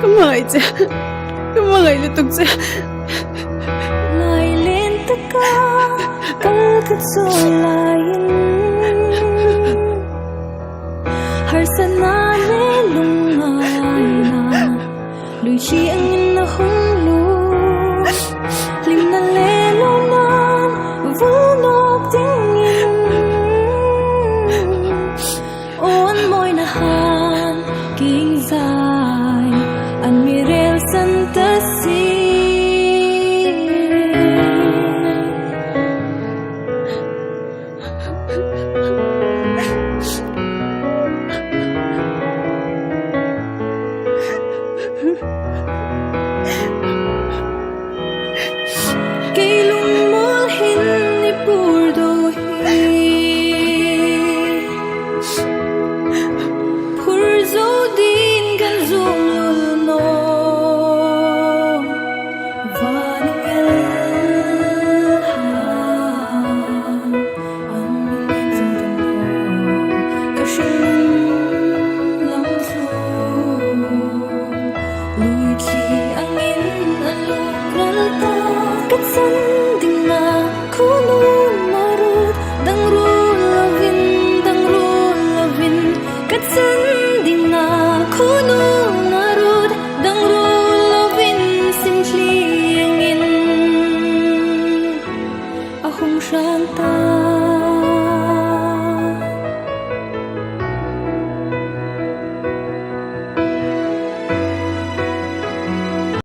Kamahaitsa, kamahailatugsa. Lailin taka kalkat solayin Harsanane lungayna Luishi ang inahunglo Limna lelonan Vunok tingin Oan mo'y nahan King Zay An Mirel Santasi Kay lumulhin ni Purdohi Purzo din kan zulno Vaningel Ang minigzang Kasyong lamso Luigi angin alukral ta Katsanding na kuno marut Dang rulavin Katsanding na kuno marut Dang rulavin Simchli angin Ahong syanta